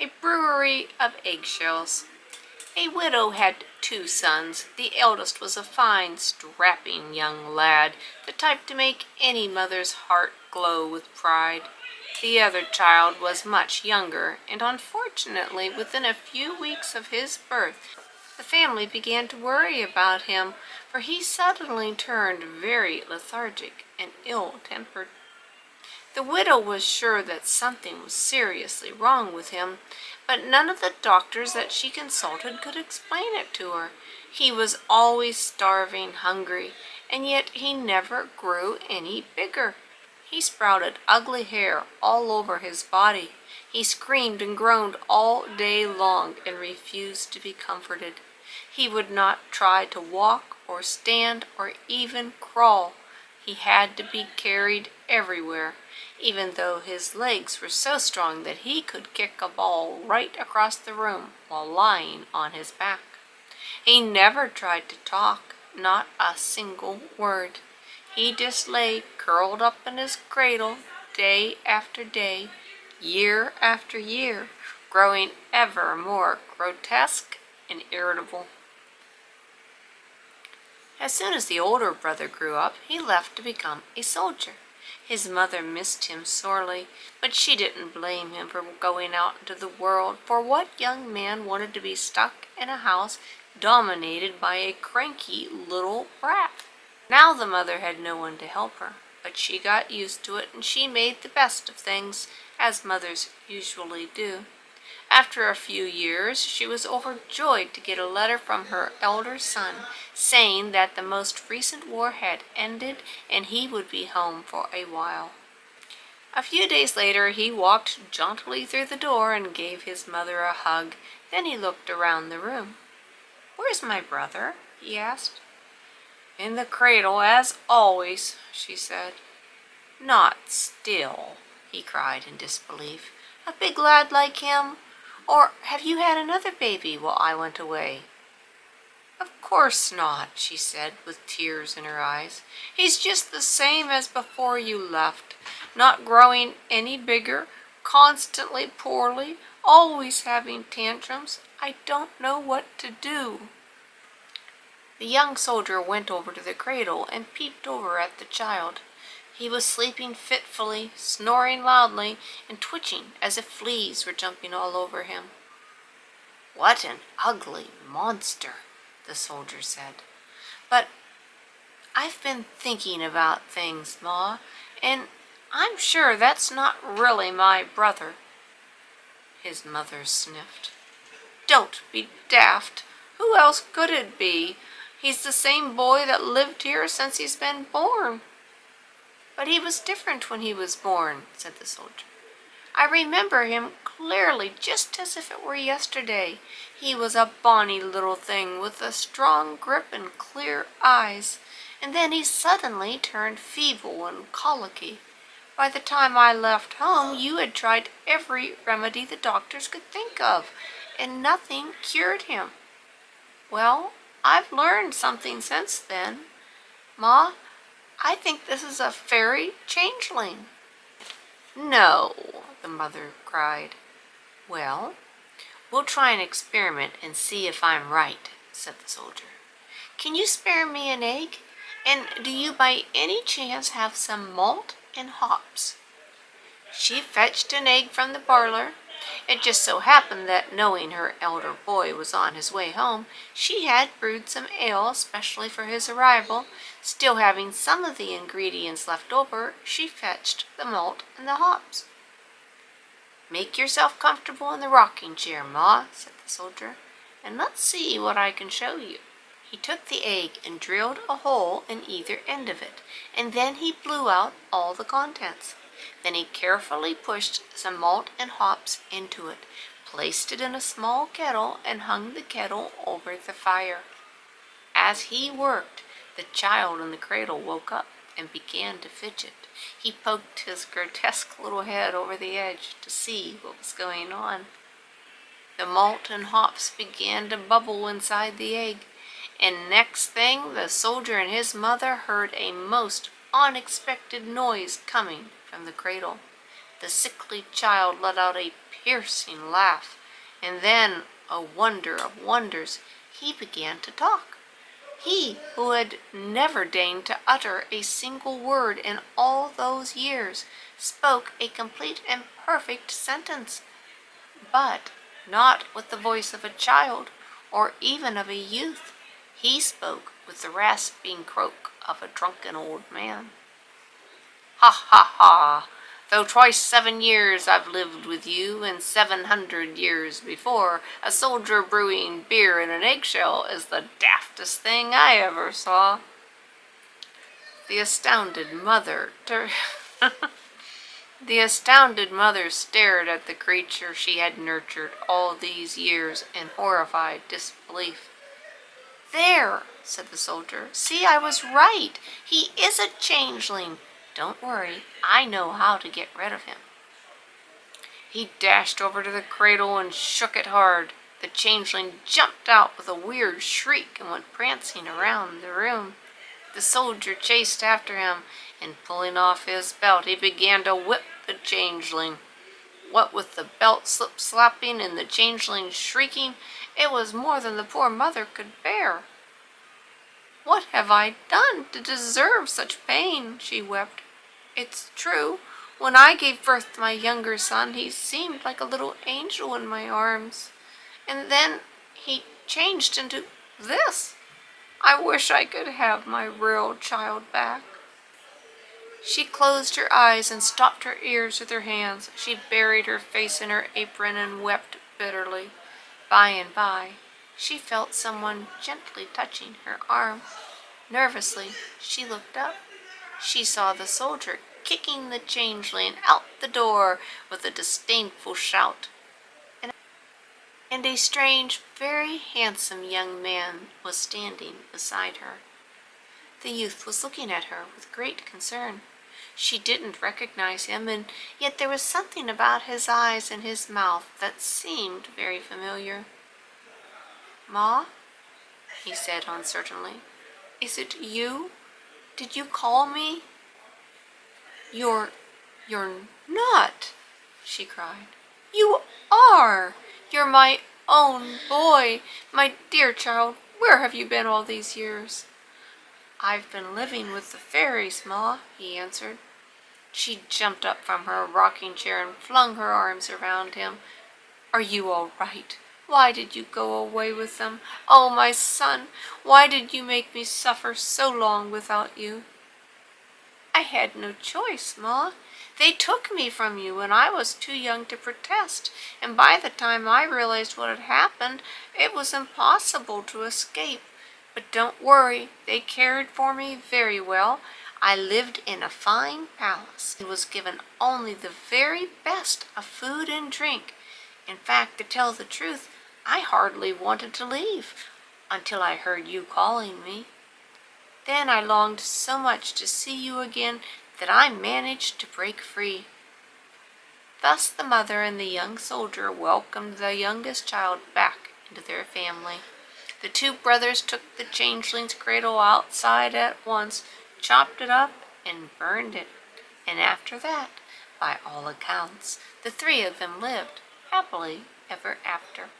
A brewery of eggshells. A widow had two sons. The eldest was a fine, strapping young lad, the type to make any mother's heart glow with pride. The other child was much younger, and unfortunately, within a few weeks of his birth, the family began to worry about him, for he suddenly turned very lethargic and ill-tempered. The widow was sure that something was seriously wrong with him, but none of the doctors that she consulted could explain it to her. He was always starving, hungry, and yet he never grew any bigger. He sprouted ugly hair all over his body. He screamed and groaned all day long and refused to be comforted. He would not try to walk or stand or even crawl. He had to be carried everywhere, even though his legs were so strong that he could kick a ball right across the room while lying on his back. He never tried to talk, not a single word. He just lay curled up in his cradle day after day, year after year, growing ever more grotesque and irritable. As soon as the older brother grew up, he left to become a soldier. His mother missed him sorely, but she didn't blame him for going out into the world, for what young man wanted to be stuck in a house dominated by a cranky little brat? Now the mother had no one to help her, but she got used to it and she made the best of things, as mothers usually do. After a few years, she was overjoyed to get a letter from her elder son, saying that the most recent war had ended and he would be home for a while. A few days later, he walked jauntily through the door and gave his mother a hug. Then he looked around the room. "Where's my brother?" he asked. "In the cradle, as always," she said. "Not still," he cried in disbelief. "A big lad like him? Or have you had another baby while I went away?" "Of course not," she said, with tears in her eyes. "He's just the same as before you left, not growing any bigger, constantly poorly, always having tantrums. I don't know what to do." The young soldier went over to the cradle and peeped over at the child. He was sleeping fitfully, snoring loudly, and twitching as if fleas were jumping all over him. "What an ugly monster," the soldier said. "But I've been thinking about things, Ma, and I'm sure that's not really my brother." His mother sniffed. "Don't be daft. Who else could it be? He's the same boy that lived here since he's been born." "But he was different when he was born," said the soldier. "I remember him clearly, just as if it were yesterday. He was a bonny little thing with a strong grip and clear eyes, and then he suddenly turned feeble and colicky. By the time I left home, you had tried every remedy the doctors could think of, and nothing cured him. Well, I've learned something since then. Ma, I think this is a fairy changeling." "No," the mother cried. "Well, we'll try an experiment and see if I'm right," said the soldier. "Can you spare me an egg? And do you by any chance have some malt and hops?" She fetched an egg from the parlor. It just so happened that, knowing her elder boy was on his way home, she had brewed some ale specially for his arrival. Still having some of the ingredients left over, she fetched the malt and the hops. "Make yourself comfortable in the rocking chair, Ma," said the soldier, "and let's see what I can show you." He took the egg and drilled a hole in either end of it, and then he blew out all the contents. Then he carefully pushed some malt and hops into it, placed it in a small kettle, and hung the kettle over the fire. As he worked, the child in the cradle woke up and began to fidget. He poked his grotesque little head over the edge to see what was going on. The malt and hops began to bubble inside the egg, and next thing the soldier and his mother heard a most unexpected noise coming from the cradle. The sickly child let out a piercing laugh, and then, a wonder of wonders, he began to talk. He who had never deigned to utter a single word in all those years spoke a complete and perfect sentence, but not with the voice of a child or even of a youth. He spoke with the rasping croak of a drunken old man. "Ha, ha, ha! Though twice 7 years I've lived with you, and 700 years before, a soldier brewing beer in an eggshell is the daftest thing I ever saw." The astounded mother The astounded mother stared at the creature she had nurtured all these years in horrified disbelief. "There," said the soldier. "See, I was right. He is a changeling. Don't worry, I know how to get rid of him." He dashed over to the cradle and shook it hard. The changeling jumped out with a weird shriek and went prancing around the room. The soldier chased after him, and pulling off his belt, he began to whip the changeling. What with the belt slip-slapping and the changeling shrieking, it was more than the poor mother could bear. "What have I done to deserve such pain?" she wept. "It's true, when I gave birth to my younger son, he seemed like a little angel in my arms. And then he changed into this. I wish I could have my real child back." She closed her eyes and stopped her ears with her hands. She buried her face in her apron and wept bitterly. By and by, she felt someone gently touching her arm. Nervously, she looked up. She saw the soldier kicking the changeling out the door with a disdainful shout. And a strange, very handsome young man was standing beside her. The youth was looking at her with great concern. She didn't recognize him, and yet there was something about his eyes and his mouth that seemed very familiar. "Ma," he said uncertainly, "is it you? Did you call me?" You're not," she cried. "You are! You're my own boy! My dear child, where have you been all these years?" "I've been living with the fairies, Ma," he answered. She jumped up from her rocking chair and flung her arms around him. "Are you all right? Why did you go away with them? Oh, my son, why did you make me suffer so long without you?" "I had no choice, Ma. They took me from you when I was too young to protest, and by the time I realized what had happened, it was impossible to escape. But don't worry, they cared for me very well. I lived in a fine palace and was given only the very best of food and drink. In fact, to tell the truth, I hardly wanted to leave until I heard you calling me. Then I longed so much to see you again that I managed to break free." Thus the mother and the young soldier welcomed the youngest child back into their family. The two brothers took the changeling's cradle outside at once, chopped it up, and burned it. And after that, by all accounts, the three of them lived happily ever after.